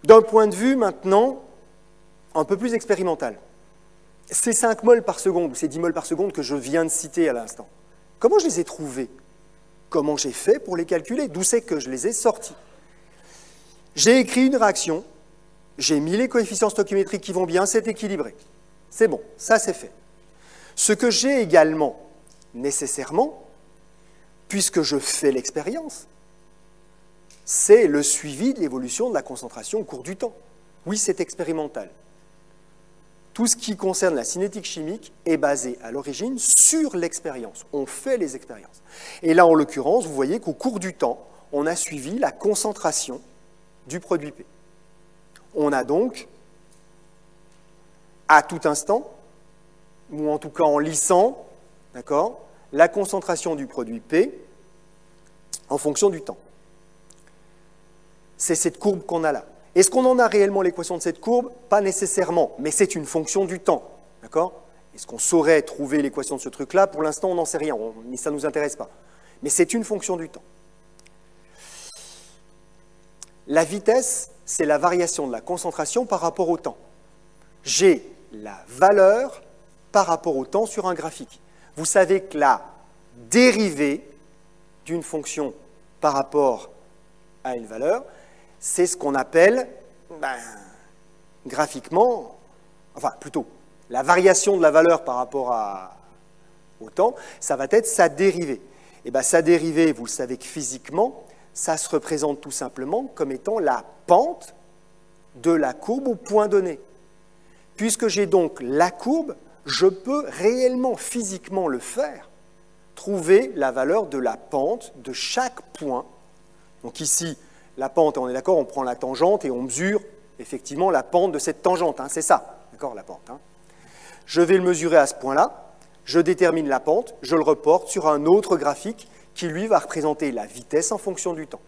D'un point de vue maintenant un peu plus expérimental, ces 5 moles par seconde, ou ces 10 moles par seconde que je viens de citer à l'instant, comment je les ai trouvés? Comment j'ai fait pour les calculer? D'où c'est que je les ai sortis? J'ai écrit une réaction, j'ai mis les coefficients stoichiométriques qui vont bien, c'est équilibré. C'est bon, ça c'est fait. Ce que j'ai également, nécessairement, puisque je fais l'expérience, c'est le suivi de l'évolution de la concentration au cours du temps. Oui, c'est expérimental. Tout ce qui concerne la cinétique chimique est basé à l'origine sur l'expérience. On fait les expériences. Et là, en l'occurrence, vous voyez qu'au cours du temps, on a suivi la concentration du produit P. On a donc, à tout instant, ou en tout cas en lissant, d'accord, la concentration du produit P en fonction du temps. C'est cette courbe qu'on a là. Est-ce qu'on en a réellement l'équation de cette courbe? Pas nécessairement, mais c'est une fonction du temps. D'accord? Est-ce qu'on saurait trouver l'équation de ce truc-là? Pour l'instant, on n'en sait rien, mais ça ne nous intéresse pas. Mais c'est une fonction du temps. La vitesse, c'est la variation de la concentration par rapport au temps. J'ai la valeur par rapport au temps sur un graphique. Vous savez que la dérivée d'une fonction par rapport à une valeur, c'est ce qu'on appelle, graphiquement, enfin plutôt, la variation de la valeur par rapport au temps, ça va être sa dérivée. Et bien sa dérivée, vous le savez que physiquement, ça se représente tout simplement comme étant la pente de la courbe au point donné. Puisque j'ai donc la courbe, je peux réellement, physiquement le faire, trouver la valeur de la pente de chaque point. Donc ici, la pente, on est d'accord, on prend la tangente et on mesure effectivement la pente de cette tangente. Hein, c'est ça, d'accord, la pente. Hein. Je vais le mesurer à ce point-là, je détermine la pente, je le reporte sur un autre graphique qui, lui, va représenter la vitesse en fonction du temps.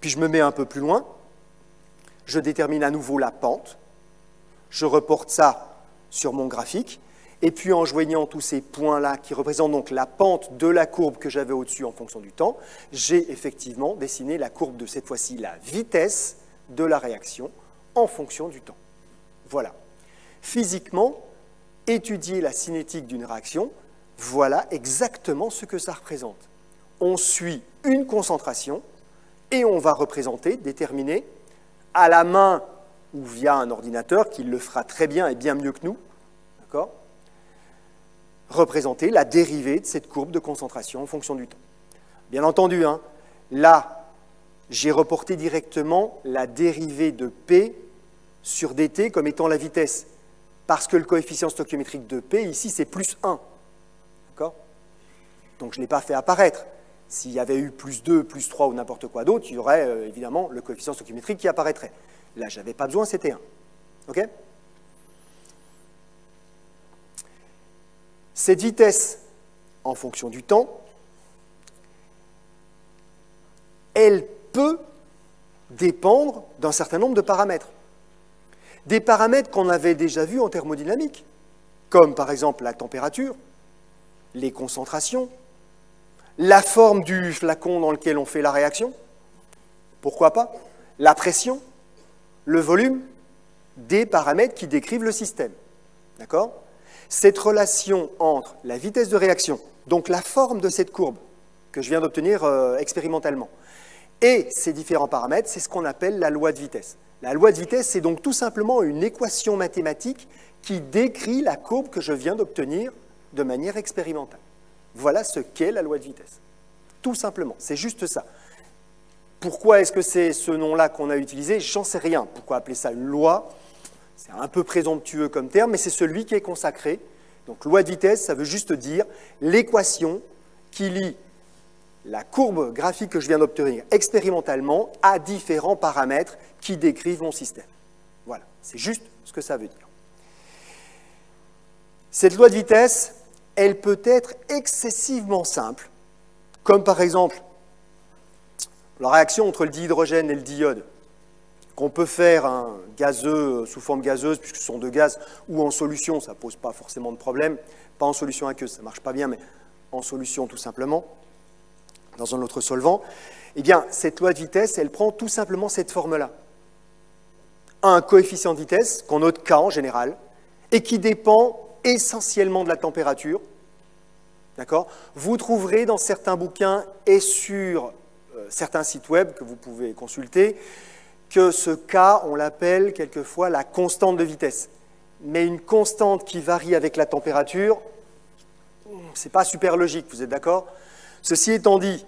Puis je me mets un peu plus loin, je détermine à nouveau la pente, je reporte ça sur mon graphique, et puis en joignant tous ces points-là qui représentent donc la pente de la courbe que j'avais au-dessus en fonction du temps, j'ai effectivement dessiné la courbe de cette fois-ci, la vitesse de la réaction en fonction du temps. Voilà. Physiquement, étudier la cinétique d'une réaction, voilà exactement ce que ça représente. On suit une concentration et on va représenter, déterminer, à la main ou via un ordinateur qui le fera très bien et bien mieux que nous, d'accord ? Représenter la dérivée de cette courbe de concentration en fonction du temps. Bien entendu, hein, là, j'ai reporté directement la dérivée de P sur dt comme étant la vitesse, parce que le coefficient stoichiométrique de P, ici, c'est plus 1. D'accord? Donc, je ne l'ai pas fait apparaître. S'il y avait eu plus 2, plus 3 ou n'importe quoi d'autre, il y aurait évidemment le coefficient stoichiométrique qui apparaîtrait. Là, je n'avais pas besoin, c'était 1. OK? Cette vitesse, en fonction du temps, elle peut dépendre d'un certain nombre de paramètres. Des paramètres qu'on avait déjà vus en thermodynamique, comme par exemple la température, les concentrations, la forme du flacon dans lequel on fait la réaction, pourquoi pas, la pression, le volume, des paramètres qui décrivent le système. D'accord ? Cette relation entre la vitesse de réaction, donc la forme de cette courbe que je viens d'obtenir expérimentalement, et ces différents paramètres, c'est ce qu'on appelle la loi de vitesse. La loi de vitesse, c'est donc tout simplement une équation mathématique qui décrit la courbe que je viens d'obtenir de manière expérimentale. Voilà ce qu'est la loi de vitesse. Tout simplement, c'est juste ça. Pourquoi est-ce que c'est ce nom-là qu'on a utilisé? J'en sais rien. Pourquoi appeler ça une loi? C'est un peu présomptueux comme terme, mais c'est celui qui est consacré. Donc, loi de vitesse, ça veut juste dire l'équation qui lie la courbe graphique que je viens d'obtenir expérimentalement à différents paramètres qui décrivent mon système. Voilà, c'est juste ce que ça veut dire. Cette loi de vitesse, elle peut être excessivement simple, comme par exemple la réaction entre le dihydrogène et le diiode, qu'on peut faire un gazeux sous forme gazeuse, puisque ce sont deux gaz, ou en solution, ça ne pose pas forcément de problème, pas en solution aqueuse, ça ne marche pas bien, mais en solution tout simplement, dans un autre solvant, eh bien, cette loi de vitesse, elle prend tout simplement cette forme-là. un coefficient de vitesse, qu'on note K en général, et qui dépend essentiellement de la température. D'accord ? Vous trouverez dans certains bouquins et sur certains sites web que vous pouvez consulter que ce K, on l'appelle quelquefois la constante de vitesse. Mais une constante qui varie avec la température, ce n'est pas super logique, vous êtes d'accord? Ceci étant dit,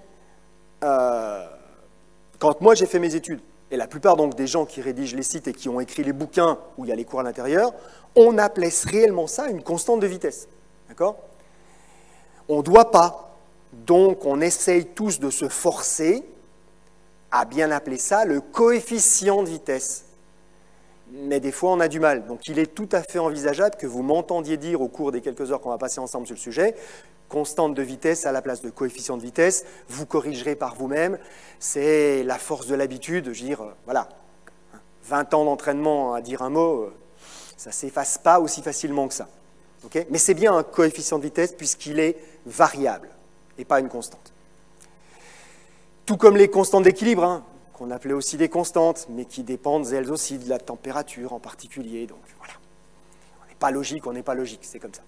quand moi j'ai fait mes études, et la plupart donc des gens qui rédigent les sites et qui ont écrit les bouquins où il y a les cours à l'intérieur, on appelait réellement ça une constante de vitesse. D'accord? On ne doit pas, donc on essaye tous de se forcer à bien appeler ça le coefficient de vitesse. Mais des fois on a du mal. Donc il est tout à fait envisageable que vous m'entendiez dire au cours des quelques heures qu'on va passer ensemble sur le sujet, constante de vitesse à la place de coefficient de vitesse, vous corrigerez par vous-même, c'est la force de l'habitude, je veux dire, voilà, 20 ans d'entraînement à dire un mot, ça ne s'efface pas aussi facilement que ça. Okay? Mais c'est bien un coefficient de vitesse puisqu'il est variable et pas une constante. Tout comme les constantes d'équilibre, hein, qu'on appelait aussi des constantes, mais qui dépendent elles aussi de la température en particulier, donc voilà. On n'est pas logique, c'est comme ça.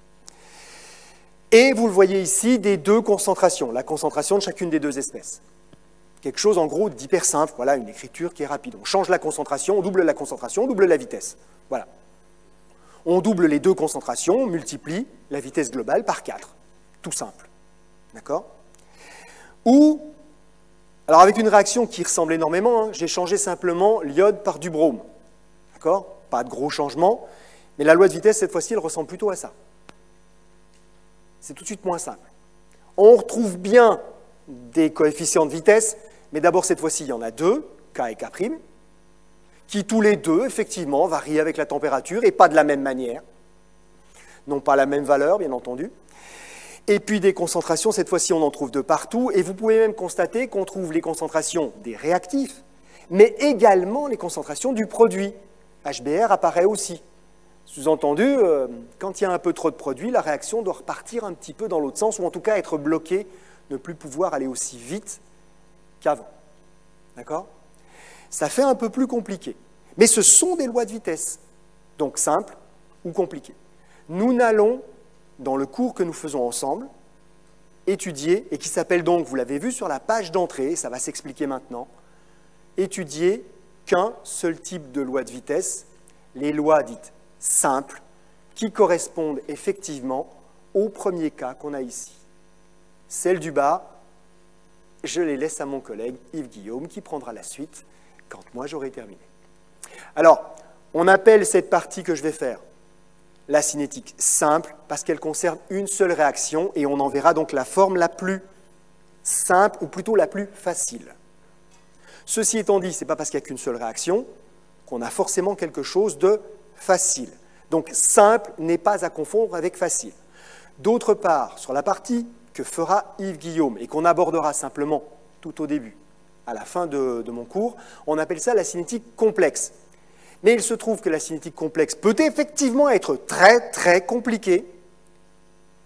Et vous le voyez ici, des deux concentrations, la concentration de chacune des deux espèces. Quelque chose en gros d'hyper simple, voilà, une écriture qui est rapide. On change la concentration, on double la concentration, on double la vitesse. Voilà. On double les deux concentrations, on multiplie la vitesse globale par 4. Tout simple. D'accord? Ou, alors avec une réaction qui ressemble énormément, hein, j'ai changé simplement l'iode par du brome. D'accord? Pas de gros changement, mais la loi de vitesse, cette fois-ci, elle ressemble plutôt à ça. C'est tout de suite moins simple. On retrouve bien des coefficients de vitesse, mais d'abord, cette fois-ci, il y en a deux, K et K', qui tous les deux, effectivement, varient avec la température et pas de la même manière. Non pas la même valeur, bien entendu. Et puis des concentrations, cette fois-ci, on en trouve de partout. Et vous pouvez même constater qu'on trouve les concentrations des réactifs, mais également les concentrations du produit. HBr apparaît aussi. Sous-entendu, quand il y a un peu trop de produit, la réaction doit repartir un petit peu dans l'autre sens, ou en tout cas être bloquée, ne plus pouvoir aller aussi vite qu'avant. D'accord? Ça fait un peu plus compliqué. Mais ce sont des lois de vitesse, donc simples ou compliquées. Nous n'allons, dans le cours que nous faisons ensemble, étudier, et qui s'appelle donc, vous l'avez vu sur la page d'entrée, ça va s'expliquer maintenant, étudier qu'un seul type de loi de vitesse, les lois dites simples, qui correspondent effectivement au premier cas qu'on a ici. Celles du bas, je les laisse à mon collègue Yves Guillaume, qui prendra la suite quand moi j'aurai terminé. Alors, on appelle cette partie que je vais faire la cinétique simple, parce qu'elle concerne une seule réaction, et on en verra donc la forme la plus simple, ou plutôt la plus facile. Ceci étant dit, ce n'est pas parce qu'il n'y a qu'une seule réaction qu'on a forcément quelque chose de facile. Donc simple n'est pas à confondre avec facile. D'autre part, sur la partie que fera Yves Guillaume, et qu'on abordera simplement tout au début, à la fin de mon cours, on appelle ça la cinétique complexe. Mais il se trouve que la cinétique complexe peut effectivement être très très compliquée,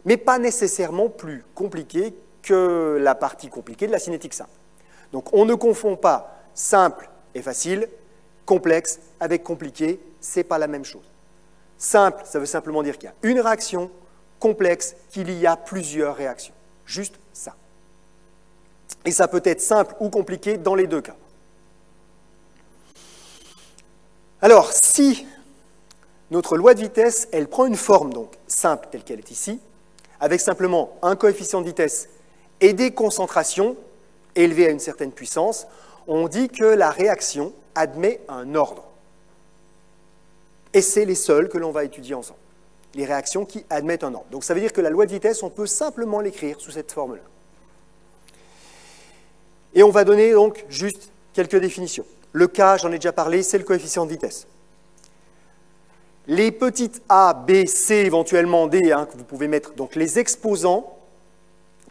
mais pas nécessairement plus compliquée que la partie compliquée de la cinétique simple. Donc on ne confond pas simple et facile, complexe avec compliqué, ce n'est pas la même chose. Simple, ça veut simplement dire qu'il y a une réaction, complexe, qu'il y a plusieurs réactions. Juste ça. Et ça peut être simple ou compliqué dans les deux cas. Alors, si notre loi de vitesse, elle prend une forme donc simple telle qu'elle est ici, avec simplement un coefficient de vitesse et des concentrations élevées à une certaine puissance, on dit que la réaction admet un ordre. Et c'est les seuls que l'on va étudier ensemble, les réactions qui admettent un ordre. Donc ça veut dire que la loi de vitesse, on peut simplement l'écrire sous cette forme-là. Et on va donner donc juste quelques définitions. Le K, j'en ai déjà parlé, c'est le coefficient de vitesse. Les petites a, b, c, éventuellement d, hein, que vous pouvez mettre, donc les exposants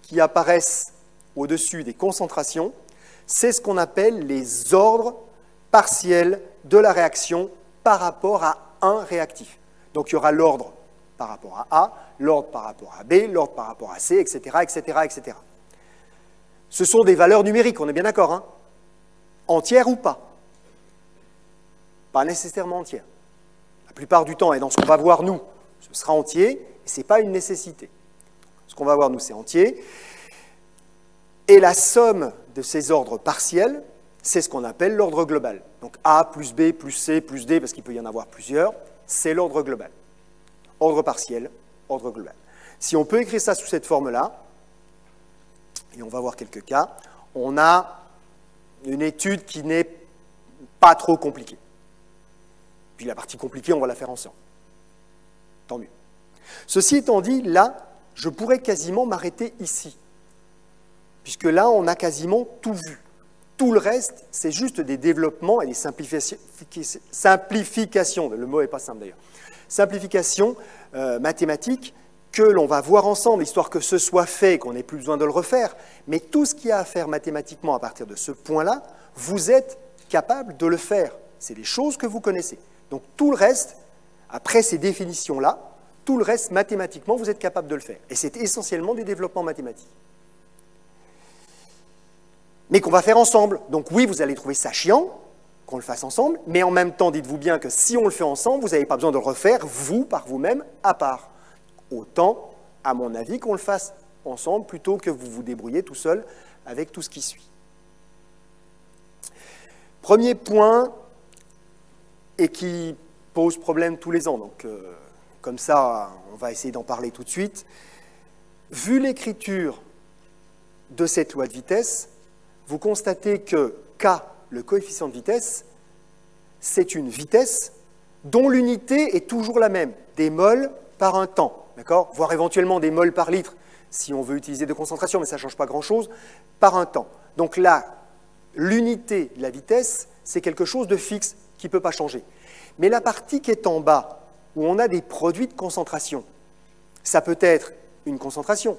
qui apparaissent au-dessus des concentrations, c'est ce qu'on appelle les ordres partiels de la réaction par rapport à un réactif. Donc il y aura l'ordre par rapport à A, l'ordre par rapport à B, l'ordre par rapport à C, etc., etc., etc. Ce sont des valeurs numériques, on est bien d'accord, hein? Entières ou pas pas nécessairement entière. La plupart du temps, et dans ce qu'on va voir nous, ce sera entier, et ce n'est pas une nécessité. Ce qu'on va voir nous, c'est entier. Et la somme de ces ordres partiels, c'est ce qu'on appelle l'ordre global. Donc A plus B plus C plus D, parce qu'il peut y en avoir plusieurs, c'est l'ordre global. Ordre partiel, ordre global. Si on peut écrire ça sous cette forme-là, et on va voir quelques cas, on a une étude qui n'est pas trop compliquée. Puis la partie compliquée, on va la faire ensemble. Tant mieux. Ceci étant dit, là, je pourrais quasiment m'arrêter ici. Puisque là, on a quasiment tout vu. Tout le reste, c'est juste des développements et des simplifications. Le mot n'est pas simple d'ailleurs. Simplifications mathématiques que l'on va voir ensemble, histoire que ce soit fait et qu'on n'ait plus besoin de le refaire. Mais tout ce qu'il y a à faire mathématiquement à partir de ce point-là, vous êtes capable de le faire. C'est des choses que vous connaissez. Donc tout le reste, après ces définitions-là, tout le reste, mathématiquement, vous êtes capable de le faire. Et c'est essentiellement des développements mathématiques. Mais qu'on va faire ensemble. Donc oui, vous allez trouver ça chiant, qu'on le fasse ensemble, mais en même temps, dites-vous bien que si on le fait ensemble, vous n'avez pas besoin de le refaire, vous, par vous-même, à part. Autant, à mon avis, qu'on le fasse ensemble, plutôt que vous vous débrouillez tout seul avec tout ce qui suit. Premier point, et qui pose problème tous les ans, donc comme ça, on va essayer d'en parler tout de suite. Vu l'écriture de cette loi de vitesse, vous constatez que K, le coefficient de vitesse, c'est une vitesse dont l'unité est toujours la même, des moles par un temps, d'accord? Voire éventuellement des moles par litre, si on veut utiliser de concentration, mais ça ne change pas grand-chose, par un temps. Donc là, l'unité de la vitesse, c'est quelque chose de fixe qui ne peut pas changer. Mais la partie qui est en bas, où on a des produits de concentration, ça peut être une concentration,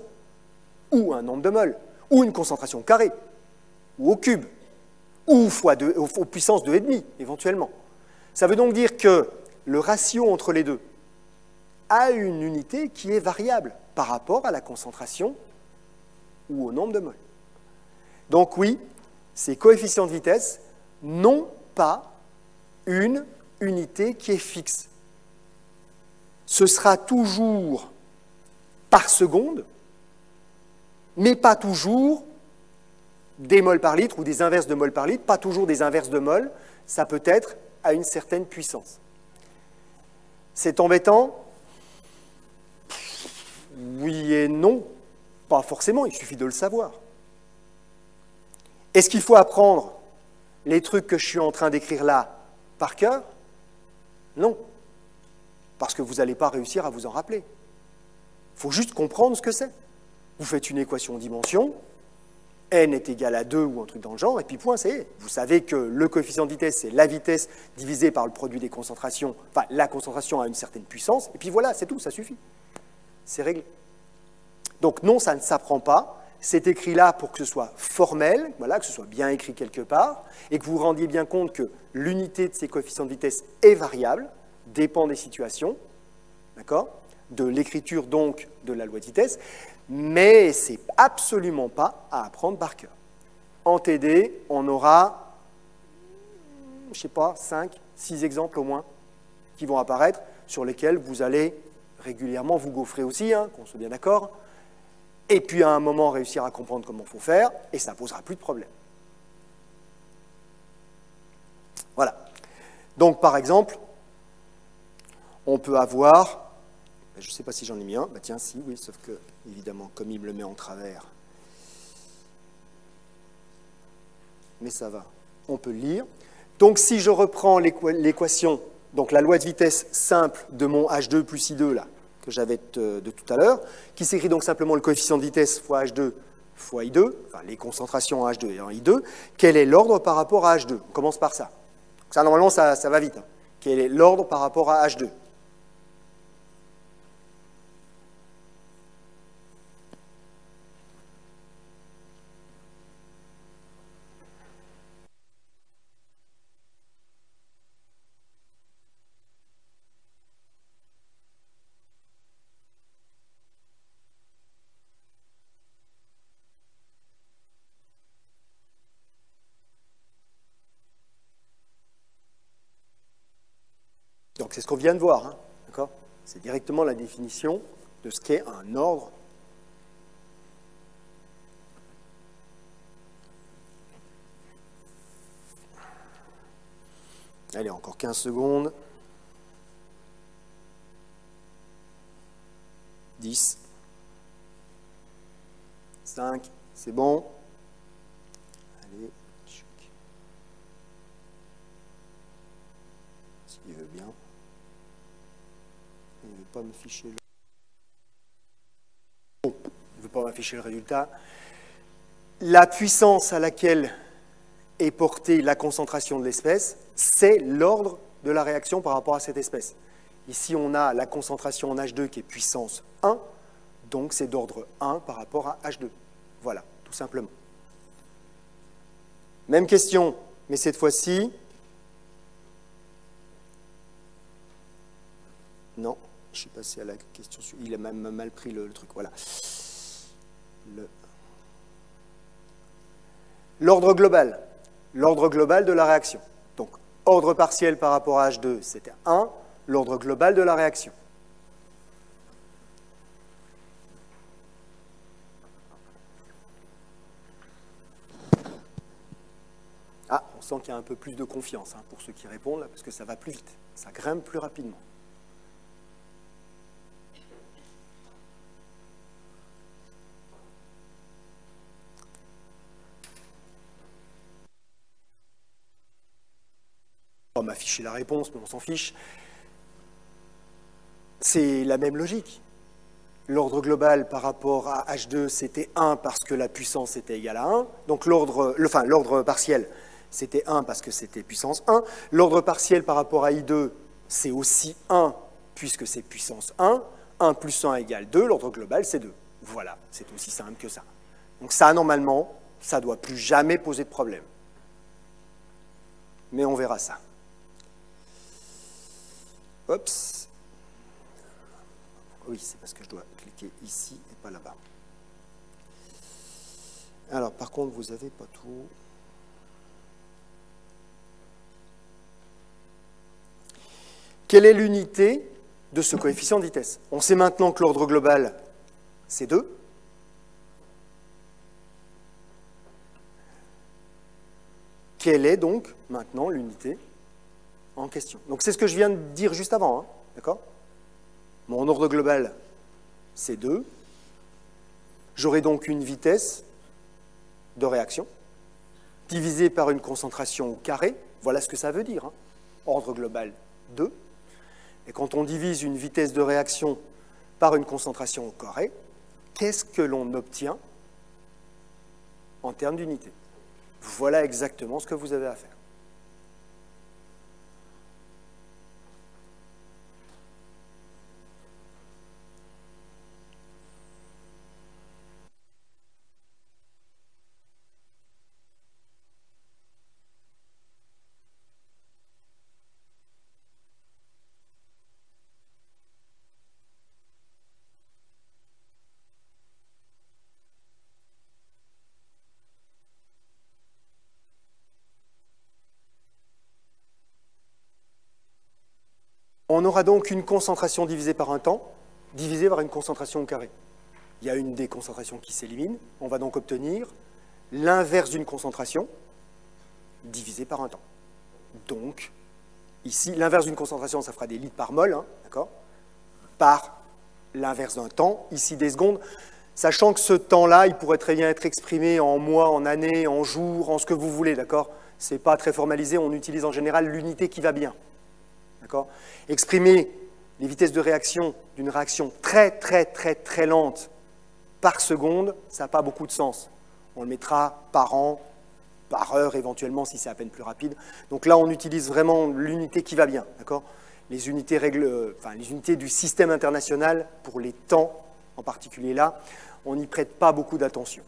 ou un nombre de moles, ou une concentration carrée, ou au cube, ou fois aux puissance 2,5, éventuellement. Ça veut donc dire que le ratio entre les deux a une unité qui est variable par rapport à la concentration ou au nombre de moles. Donc oui, ces coefficients de vitesse n'ont pas une unité qui est fixe. Ce sera toujours par seconde, mais pas toujours des moles par litre ou des inverses de moles par litre, pas toujours des inverses de moles, ça peut être à une certaine puissance. C'est embêtant? Oui et non, pas forcément, il suffit de le savoir. Est-ce qu'il faut apprendre les trucs que je suis en train d'écrire là par cœur? Non, parce que vous n'allez pas réussir à vous en rappeler. Il faut juste comprendre ce que c'est. Vous faites une équation en dimension, n est égal à 2 ou un truc dans le genre, et puis point, c'est. Vous savez que le coefficient de vitesse, c'est la vitesse divisée par le produit des concentrations, enfin la concentration à une certaine puissance, et puis voilà, c'est tout, ça suffit. C'est réglé. Donc non, ça ne s'apprend pas. C'est écrit là pour que ce soit formel, voilà, que ce soit bien écrit quelque part, et que vous vous rendiez bien compte que l'unité de ces coefficients de vitesse est variable, dépend des situations, d'accord, de l'écriture donc de la loi de vitesse, mais ce n'est absolument pas à apprendre par cœur. En TD, on aura, je ne sais pas, 5, 6 exemples au moins qui vont apparaître, sur lesquels vous allez régulièrement vous gaufrer aussi, hein, qu'on soit bien d'accord, et puis à un moment réussir à comprendre comment il faut faire, et ça ne posera plus de problème. Voilà. Donc par exemple, on peut avoir, je ne sais pas si j'en ai mis un, bah tiens si, oui, sauf que, évidemment, comme il me le met en travers, mais ça va, on peut le lire. Donc si je reprends l'équation, donc la loi de vitesse simple de mon H2 plus I2, là, que j'avais de tout à l'heure, qui s'écrit donc simplement le coefficient de vitesse fois H2 fois I2, enfin les concentrations en H2 et en I2, quel est l'ordre par rapport à H2? On commence par ça. Ça, normalement, ça va vite. Hein. Quel est l'ordre par rapport à H2? Donc c'est ce qu'on vient de voir, hein, d'accord? C'est directement la définition de ce qu'est un ordre. Allez, encore 15 secondes. 10. 5, c'est bon. Allez, s'il veut bien. Il ne veut pas m'afficher le... Bon, il ne veut pas m'afficher le résultat. La puissance à laquelle est portée la concentration de l'espèce, c'est l'ordre de la réaction par rapport à cette espèce. Ici, on a la concentration en H2 qui est puissance 1, donc c'est d'ordre 1 par rapport à H2. Voilà, tout simplement. Même question, mais cette fois-ci... Non, je suis passé à la question suivante. Il a même mal pris le truc, voilà. L'ordre global. L'ordre global de la réaction. Donc, ordre partiel par rapport à H2, c'était 1. L'ordre global de la réaction. Ah, on sent qu'il y a un peu plus de confiance hein, pour ceux qui répondent, là, parce que ça va plus vite. Ça grimpe plus rapidement. On va m'afficher la réponse, mais on s'en fiche. C'est la même logique. L'ordre global par rapport à H2, c'était 1 parce que la puissance était égale à 1. Donc l'ordre partiel, c'était 1 parce que c'était puissance 1. L'ordre partiel par rapport à I2, c'est aussi 1 puisque c'est puissance 1. 1 plus 1 égale 2. L'ordre global, c'est 2. Voilà, c'est aussi simple que ça. Donc ça, normalement, ça ne doit plus jamais poser de problème. Mais on verra ça. Oups. Oui, c'est parce que je dois cliquer ici et pas là-bas. Alors, par contre, vous n'avez pas tout. Quelle est l'unité de ce coefficient de vitesse? On sait maintenant que l'ordre global, c'est 2. Quelle est donc maintenant l'unité en question? Donc c'est ce que je viens de dire juste avant, hein, d'accord? Mon ordre global, c'est 2. J'aurai donc une vitesse de réaction divisée par une concentration au carré. Voilà ce que ça veut dire, hein. Ordre global 2. Et quand on divise une vitesse de réaction par une concentration au carré, qu'est-ce que l'on obtient en termes d'unité? Voilà exactement ce que vous avez à faire. On aura donc une concentration divisée par un temps, divisée par une concentration au carré. Il y a une des concentrations qui s'élimine. On va donc obtenir l'inverse d'une concentration divisée par un temps. Donc, ici, l'inverse d'une concentration, ça fera des litres par mol, hein, d'accord? Par l'inverse d'un temps, ici des secondes, sachant que ce temps-là, il pourrait très bien être exprimé en mois, en années, en jours, en ce que vous voulez, d'accord? Ce n'est pas très formalisé, on utilise en général l'unité qui va bien. D'accord? Exprimer les vitesses de réaction d'une réaction très lente par seconde, ça n'a pas beaucoup de sens. On le mettra par an, par heure éventuellement si c'est à peine plus rapide. Donc là, on utilise vraiment l'unité qui va bien. D'accord? Les unités du système international, pour les temps en particulier là, on n'y prête pas beaucoup d'attention.